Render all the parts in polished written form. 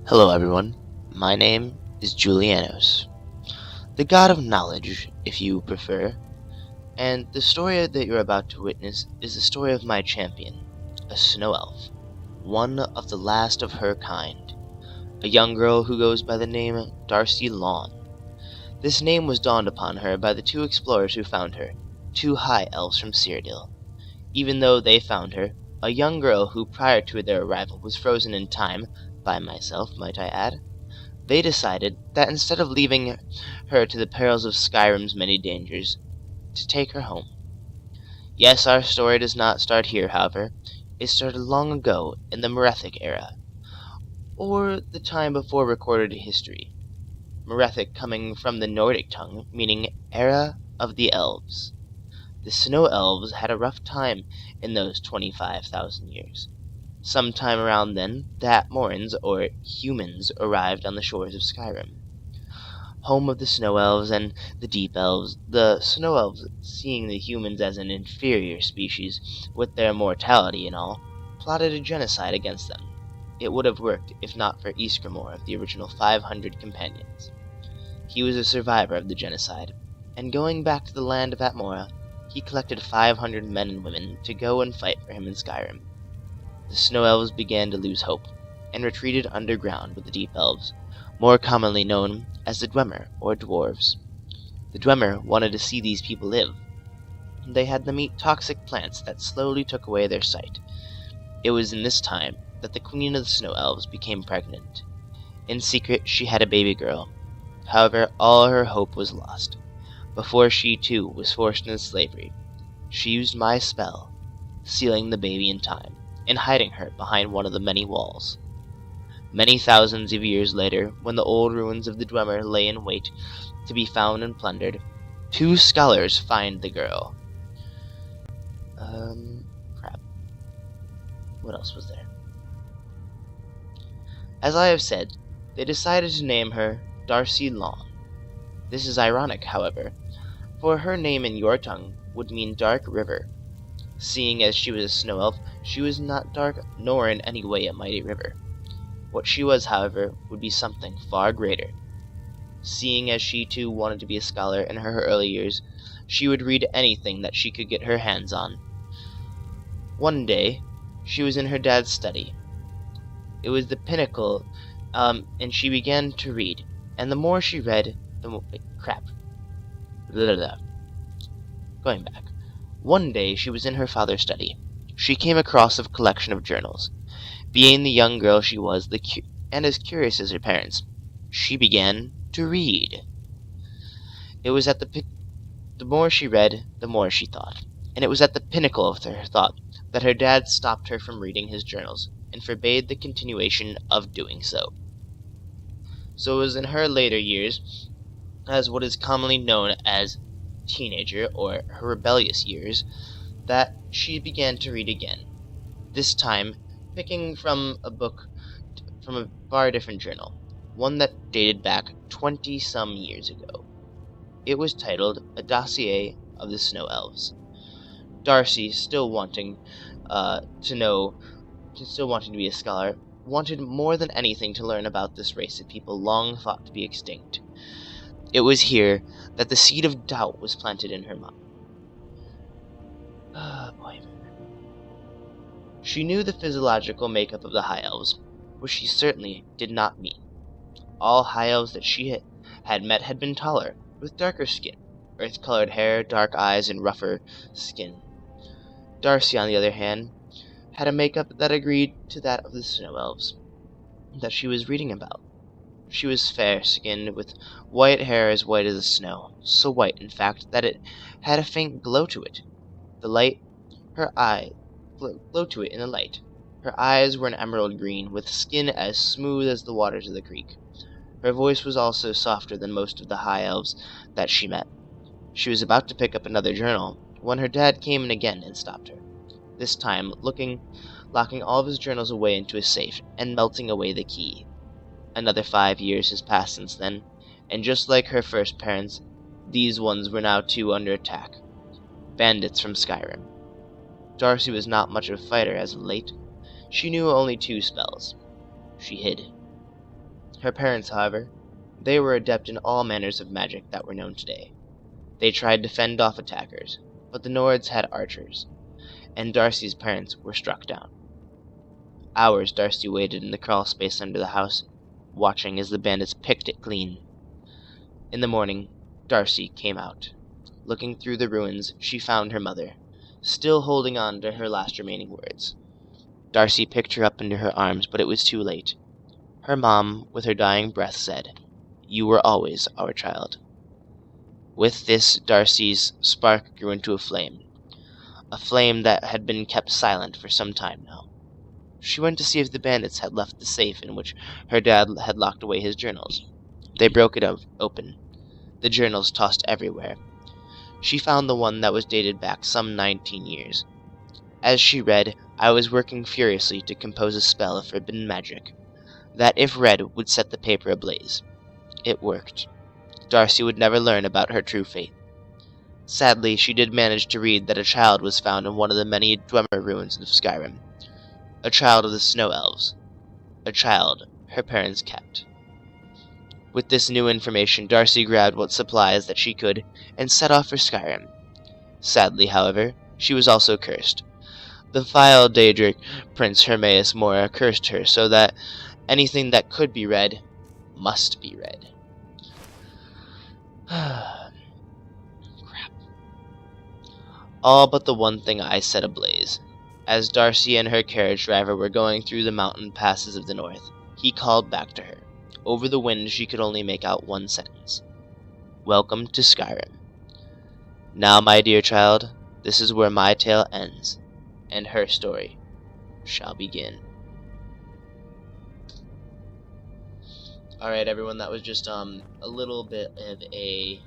Hello everyone, my name is Julianos, the god of knowledge, if you prefer, and the story that you're about to witness is the story of my champion, a snow elf, one of the last of her kind, a young girl who goes by the name Darcy Lawn. This name was dawned upon her by the two explorers who found her, two high elves from Cyrodiil. Even though they found her, a young girl who prior to their arrival was frozen in time, by myself, might I add, they decided that instead of leaving her to the perils of Skyrim's many dangers, to take her home. Yes, our story does not start here, however. It started long ago in the Merethic era, or the time before recorded history. Merethic coming from the Nordic tongue, meaning era of the elves. The snow elves had a rough time in those 25,000 years. Sometime around then, the Atmorans, or humans, arrived on the shores of Skyrim, home of the snow elves and the deep elves. The snow elves, seeing the humans as an inferior species, with their mortality and all, plotted a genocide against them. It would have worked if not for Ysgramor of the original 500 companions. He was a survivor of the genocide, and going back to the land of Atmora, he collected 500 men and women to go and fight for him in Skyrim. The snow elves began to lose hope, and retreated underground with the deep elves, more commonly known as the Dwemer, or dwarves. The Dwemer wanted to see these people live. They had them eat toxic plants that slowly took away their sight. It was in this time that the queen of the snow elves became pregnant. In secret, she had a baby girl. However, all her hope was lost. Before she, too, was forced into slavery, she used my spell, sealing the baby in time, and hiding her behind one of the many walls. Many thousands of years later, when the old ruins of the Dwemer lay in wait to be found and plundered, two scholars find the girl. Crap. What else was there? As I have said, they decided to name her Darcy Lawn. This is ironic, however, for her name in your tongue would mean Dark River. Seeing as she was a snow elf, she was not dark nor in any way a mighty river. What she was, however, would be something far greater. Seeing as she too wanted to be a scholar in her early years, she would read anything that she could get her hands on. One day, she was in her dad's study. It was the pinnacle, and she began to read. And the more she read, the more... Crap. Blah, blah, blah. Going back. One day, she was in her father's study. She came across a collection of journals. Being the young girl she was, and as curious as her parents, she began to read. It was at the more she read, the more she thought, and it was at the pinnacle of her thought that her dad stopped her from reading his journals and forbade the continuation of doing so. So it was in her later years, as what is commonly known as teenager or her rebellious years, that she began to read again. This time, picking from a book from a far different journal, one that dated back 20-some years ago. It was titled A Dossier of the Snow Elves. Darcy, still wanting to be a scholar, wanted more than anything to learn about this race of people long thought to be extinct. It was here that the seed of doubt was planted in her mind. Boy. She knew the physiological makeup of the High Elves, which she certainly did not mean. All High Elves that she had met had been taller, with darker skin, earth-colored hair, dark eyes, and rougher skin. Darcy, on the other hand, had a makeup that agreed to that of the Snow Elves that she was reading about. She was fair-skinned, with white hair as white as the snow, so white, in fact, that it had a faint glow to it. Glow to it in the light. Her eyes were an emerald green, with skin as smooth as the waters of the creek. Her voice was also softer than most of the high elves that she met. She was about to pick up another journal, when her dad came in again and stopped her. This time, locking all of his journals away into a safe, and melting away the key. Another 5 years has passed since then, and just like her first parents, these ones were now too under attack. Bandits from Skyrim. Darcy was not much of a fighter as of late. She knew only 2 spells. She hid. Her parents, however, they were adept in all manners of magic that were known today. They tried to fend off attackers, but the Nords had archers, and Darcy's parents were struck down. Hours Darcy waited in the crawl space under the house, watching as the bandits picked it clean. In the morning, Darcy came out. Looking through the ruins, she found her mother, still holding on to her last remaining words. Darcy picked her up into her arms, but it was too late. Her mom, with her dying breath, said, "You were always our child." With this, Darcy's spark grew into a flame that had been kept silent for some time now. She went to see if the bandits had left the safe in which her dad had locked away his journals. They broke it open, the journals tossed everywhere. She found the one that was dated back some 19 years. As she read, I was working furiously to compose a spell of forbidden magic, that if read would set the paper ablaze. It worked. Darcy would never learn about her true fate. Sadly, she did manage to read that a child was found in one of the many Dwemer ruins of Skyrim. A child of the Snow Elves. A child her parents kept. With this new information, Darcy grabbed what supplies that she could and set off for Skyrim. Sadly, however, she was also cursed. The vile Daedric Prince Hermaeus Mora cursed her so that anything that could be read must be read. Crap. All but the one thing I set ablaze. As Darcy and her carriage driver were going through the mountain passes of the north, he called back to her. Over the wind she could only make out one sentence. "Welcome to Skyrim. Now, my dear child, this is where my tale ends, and her story shall begin." Alright everyone, that was just a little bit of a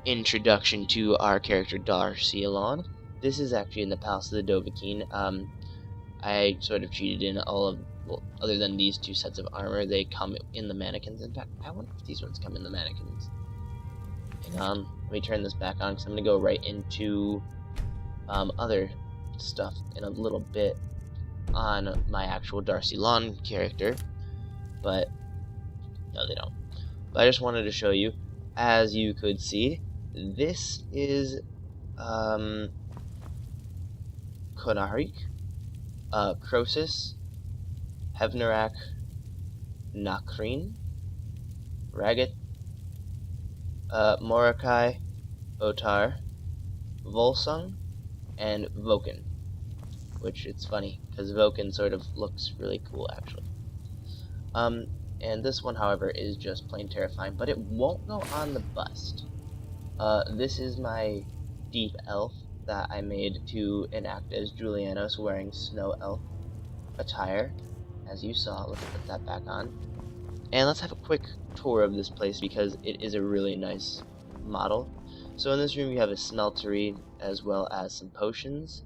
introduction to our character Darcy Alon. This is actually in the Palace of the Dovahkiin. I sort of cheated in all of, well, other than these two sets of armor, they come in the mannequins. In fact, I wonder if these ones come in the mannequins. Hang on, let me turn this back on because I'm going to go right into other stuff in a little bit on my actual Darcy Alon character, but no, they don't. But I just wanted to show you, as you could see, this is Konarik, Croesus, Hevnarak, Nakrin, Ragat, Morakai, Otar, Volsung, and Voken. Which, it's funny, because Voken sort of looks really cool, actually. And this one, however, is just plain terrifying, but it won't go on the bust. This is my deep elf that I made to enact as Julianos wearing snow elf attire. As you saw, let's put that back on. And let's have a quick tour of this place because it is a really nice model. So in this room you have a smeltery as well as some potions.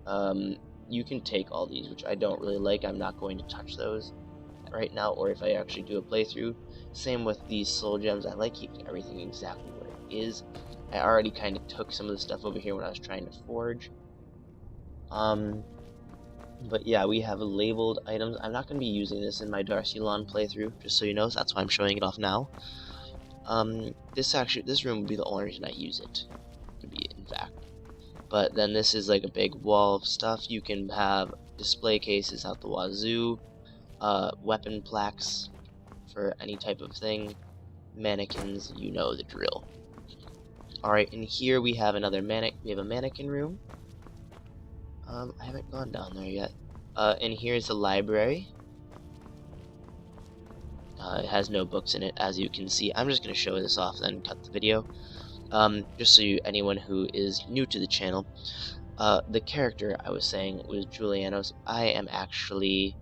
You can take all these, which I don't really like. I'm not going to touch those right now, or if I actually do a playthrough. Same with these soul gems. I like keeping everything exactly where it is. I already kind of took some of the stuff over here when I was trying to forge. But yeah, we have labeled items. I'm not going to be using this in my Darcy Alon playthrough, just so you know, so that's why I'm showing it off now. This room would be the only reason I use it, to be in fact. But then this is like a big wall of stuff. You can have display cases out the wazoo, weapon plaques for any type of thing, mannequins, you know the drill. Alright, and here we have another mannequin room. I haven't gone down there yet. And here's the library. It has no books in it, as you can see. I'm just going to show this off, then cut the video. Just so anyone who is new to the channel, the character I was saying was Julianos. I am actually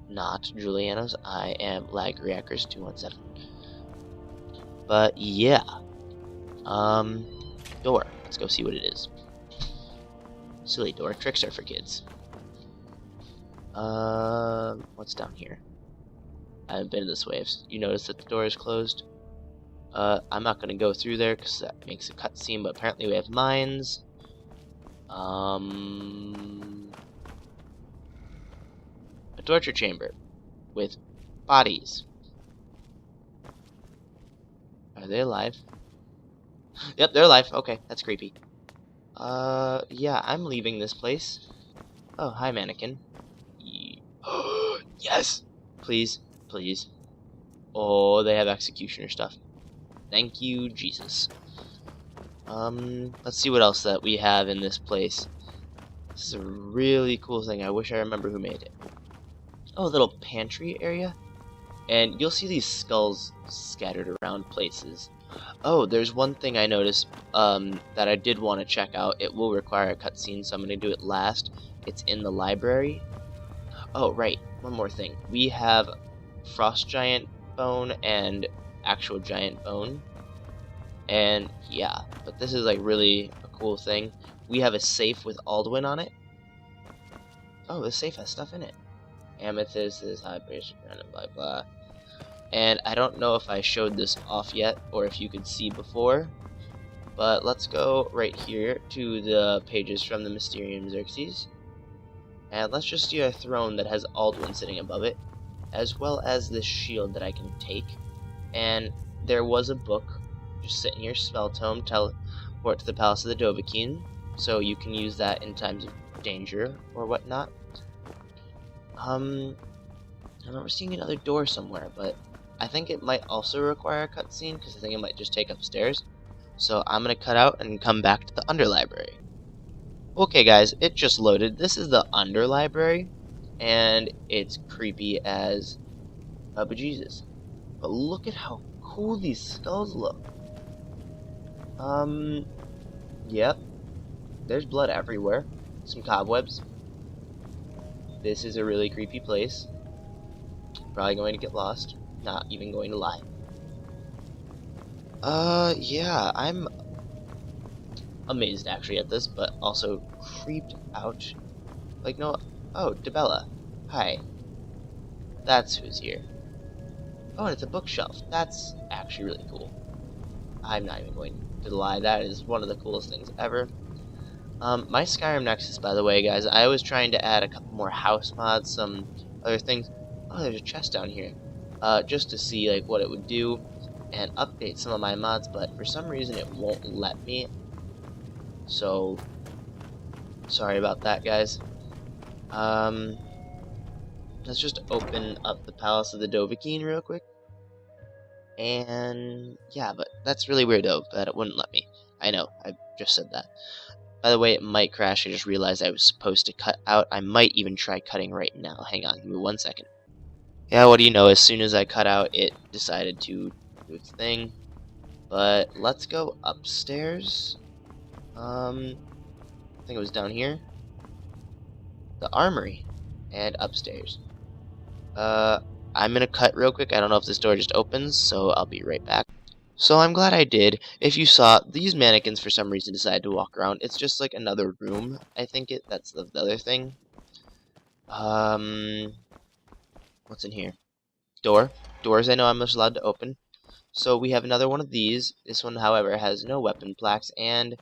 not Julianos. I am Lagriakers217. But yeah, door. Let's go see what it is. Silly door. Tricks are for kids. What's down here? I haven't been this way. If you notice that the door is closed. I'm not going to go through there because that makes a cutscene, but apparently we have mines. A torture chamber with Bodies. Are they alive? Yep, they're alive. Okay, that's creepy. Yeah, I'm leaving this place. Oh, hi, mannequin. Yes! Please, please. Oh, they have executioner stuff. Thank you, Jesus. Let's see what else that we have in this place. This is a really cool thing. I wish I remember who made it. Oh, a little pantry area. And you'll see these skulls scattered around places. Oh, there's one thing I noticed that I did want to check out. It will require a cutscene, so I'm going to do it last. It's in the library. Oh, right. One more thing. We have frost giant bone and actual giant bone. And yeah, but this is like really a cool thing. We have a safe with Alduin on it. Oh, this safe has stuff in it. Amethyst is high pressure, blah blah. And I don't know if I showed this off yet or if you could see before, but let's go right here to the pages from the Mysterium Xerxes. And let's just see a throne that has Alduin sitting above it, as well as this shield that I can take. And there was a book just sitting here, Spell Tome, teleport to the Palace of the Dovahkiin, so you can use that in times of danger or whatnot. I remember seeing another door somewhere, but I think it might also require a cutscene, because I think it might just take upstairs. So I'm going to cut out and come back to the Underlibrary. Okay guys, it just loaded. This is the Underlibrary, and it's creepy as bejesus. But look at how cool these skulls look. Yep. There's blood everywhere. Some cobwebs. This is a really creepy place. Probably going to get lost. Not even going to lie. Yeah, I'm amazed actually at this, but also creeped out. Like, no. Oh, Debella. Hi. That's who's here. Oh, and it's a bookshelf. That's actually really cool. I'm not even going to lie, that is one of the coolest things ever. My Skyrim Nexus, by the way, guys, I was trying to add a couple more house mods, some other things. Oh, there's a chest down here. Just to see, like, what it would do, and update some of my mods, but for some reason it won't let me. So, sorry about that, guys. Let's just open up the Palace of the Dovahkiin real quick. And yeah, but that's really weird though, that it wouldn't let me. I know, I just said that. By the way, it might crash. I just realized I was supposed to cut out. I might even try cutting right now. Hang on, give me 1 second. Yeah, what do you know? As soon as I cut out, it decided to do its thing. But let's go upstairs. I think it was down here. The armory. And upstairs. I'm gonna cut real quick. I don't know if this door just opens, so I'll be right back. So I'm glad I did. If you saw, these mannequins for some reason decided to walk around. It's just like another room, I think that's the other thing. What's in here? Door. Doors I know I'm just allowed to open. So we have another one of these. This one, however, has no weapon plaques and,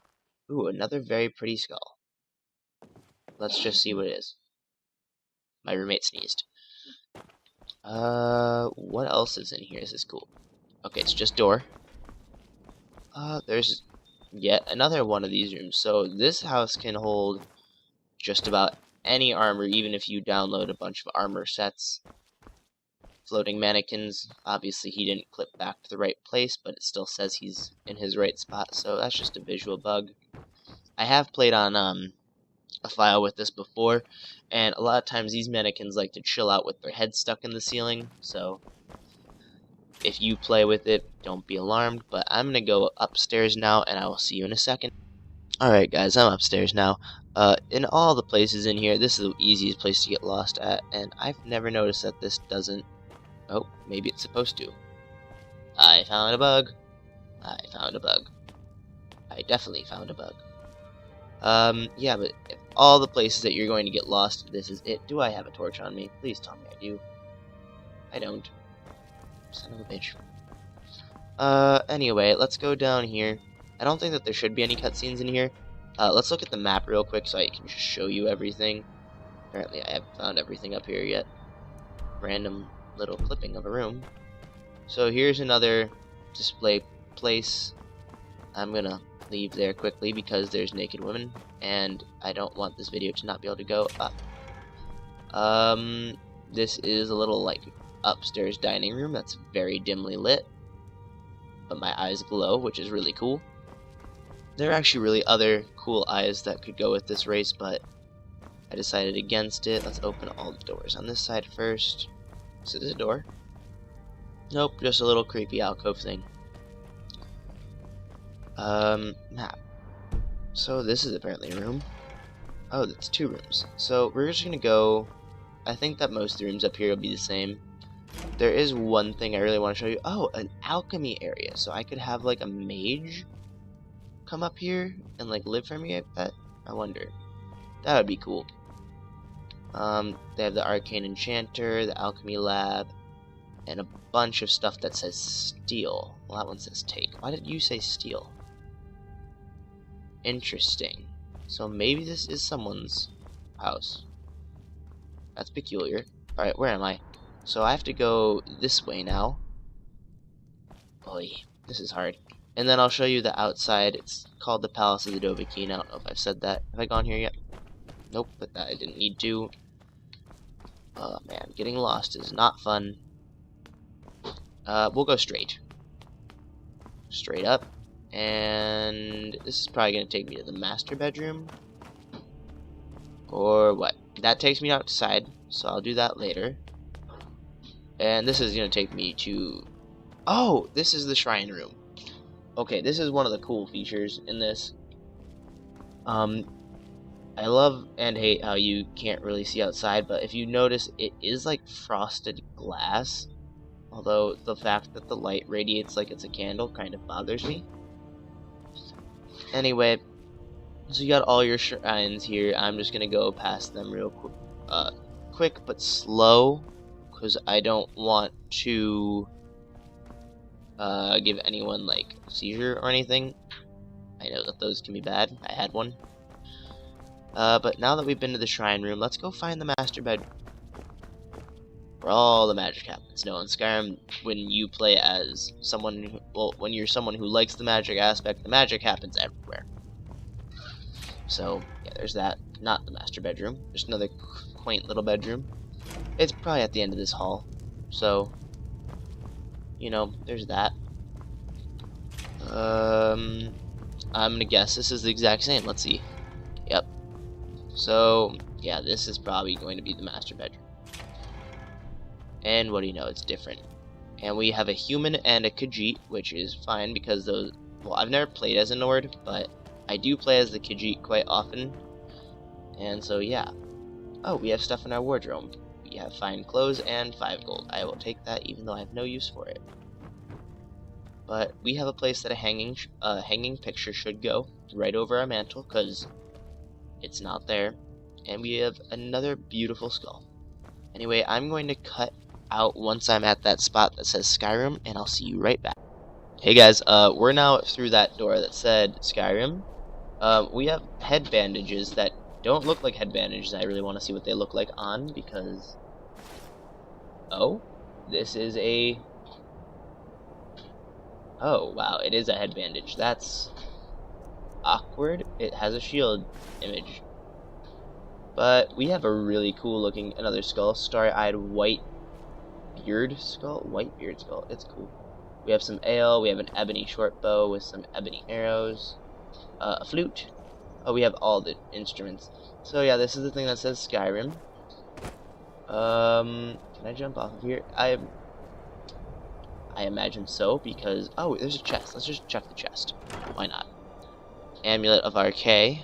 ooh, another very pretty skull. Let's just see what it is. My roommate sneezed. What else is in here? This is cool. Okay, it's just door. There's yet another one of these rooms. So this house can hold just about any armor, even if you download a bunch of armor sets. Floating mannequins. Obviously, he didn't clip back to the right place, but it still says he's in his right spot, so that's just a visual bug. I have played on a file with this before, and a lot of times these mannequins like to chill out with their heads stuck in the ceiling, so if you play with it, don't be alarmed, but I'm gonna go upstairs now, and I will see you in a second. Alright guys, I'm upstairs now. In all the places in here, this is the easiest place to get lost at, and I've never noticed that this doesn't. Oh, maybe it's supposed to. I found a bug. I found a bug. I definitely found a bug. Yeah, but if all the places that you're going to get lost, this is it. Do I have a torch on me? Please tell me I do. I don't. Son of a bitch. Anyway, let's go down here. I don't think that there should be any cutscenes in here. Let's look at the map real quick so I can just show you everything. Apparently I haven't found everything up here yet. Random little clipping of a room. So here's another display place. I'm gonna leave there quickly because there's naked women, and I don't want this video to not be able to go up. This is a little like upstairs dining room that's very dimly lit, but my eyes glow, which is really cool. There are actually really other cool eyes that could go with this race, but I decided against it. Let's open all the doors on this side first. So there's a door. Nope, just a little creepy alcove thing. Map. So this is apparently a room. Oh, that's 2 rooms. So we're just gonna go. I think that most of the rooms up here will be the same. There is one thing I really want to show you. Oh, an alchemy area. So I could have like a mage come up here and like live for me, I bet. I wonder. That would be cool. They have the arcane enchanter, the alchemy lab, and a bunch of stuff that says steel. Well, that one says take. Why did you say steel? Interesting. So maybe this is someone's house. That's peculiar. Alright, where am I? So I have to go this way now. Boy, this is hard. And then I'll show you the outside. It's called the Palace of the Dovahkiin. I don't know if I've said that. Have I gone here yet? Nope, but that I didn't need to. Oh man, getting lost is not fun. We'll go straight. Straight up. And this is probably going to take me to the master bedroom. Or what? That takes me outside, so I'll do that later. And this is going to take me to... Oh, this is the shrine room. Okay, this is one of the cool features in this. I love and hate how you can't really see outside, but if you notice, it is like frosted glass. Although the fact that the light radiates like it's a candle kind of bothers me. Anyway, so you got all your shrines here. I'm just gonna go past them real quick but slow, because I don't want to give anyone like a seizure or anything. I know that those can be bad. I had one. But now that we've been to the shrine room, let's go find the master bedroom, where all the magic happens. No, in Skyrim, when you play as someone who, well, when you're someone who likes the magic aspect, the magic happens everywhere. So, yeah, there's that. Not the master bedroom. Just another quaint little bedroom. It's probably at the end of this hall. So, you know, there's that. I'm gonna guess this is the exact same. Let's see. Yep. So, yeah, this is probably going to be the master bedroom. And what do you know, it's different. And we have a human and a Khajiit, which is fine because those... Well, I've never played as a Nord, but I do play as the Khajiit quite often. And so, yeah. Oh, we have stuff in our wardrobe. We have fine clothes and 5 gold. I will take that even though I have no use for it. But we have a place that a hanging picture should go, right over our mantle, because it's not there. And we have another beautiful skull. Anyway, I'm going to cut out once I'm at that spot that says Skyrim, and I'll see you right back. Hey guys, we're now through that door that said Skyrim. We have head bandages that don't look like head bandages. I really want to see what they look like on, because... Oh, this is a... Oh, wow, it is a head bandage. That's awkward. It has a shield image. But we have a really cool looking another skull. Starry-eyed white beard skull. White beard skull. It's cool. We have some ale. We have an ebony short bow with some ebony arrows. A flute. Oh, we have all the instruments. So yeah, this is the thing that says Skyrim. Can I jump off of here? I imagine so, because... Oh, there's a chest. Let's just check the chest. Why not? Amulet of RK.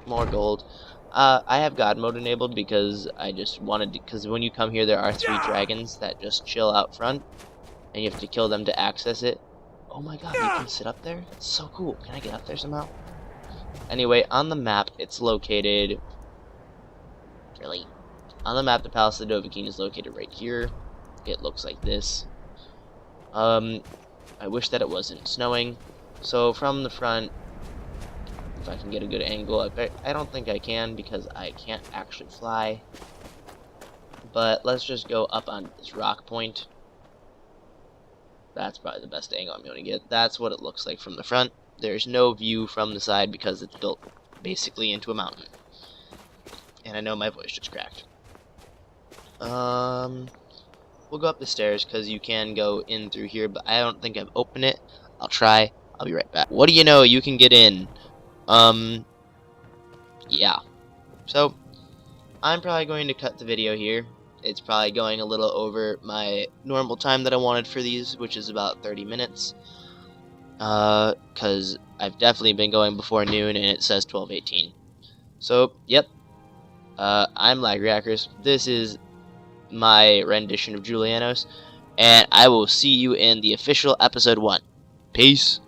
More gold. I have God mode enabled because I just wanted to... Because when you come here, there are 3 dragons that just chill out front. And you have to kill them to access it. Oh my god, you can sit up there? That's so cool. Can I get up there somehow? Anyway, on the map, it's located... Really? On the map, the Palace of the Dovahkiin is located right here. It looks like this. I wish that it wasn't snowing. So from the front, if I can get a good angle, I don't think I can because I can't actually fly. But let's just go up on this rock point. That's probably the best angle I'm going to get. That's what it looks like from the front. There's no view from the side because it's built basically into a mountain. And I know my voice just cracked. We'll go up the stairs because you can go in through here, but I don't think I've opened it. I'll try. I'll be right back. What do you know? You can get in. Yeah. So, I'm probably going to cut the video here. It's probably going a little over my normal time that I wanted for these, which is about 30 minutes. Because I've definitely been going before noon, and it says 12:18. So, yep. I'm Lagriackers. This is my rendition of Julianos, and I will see you in the official episode 1. Peace.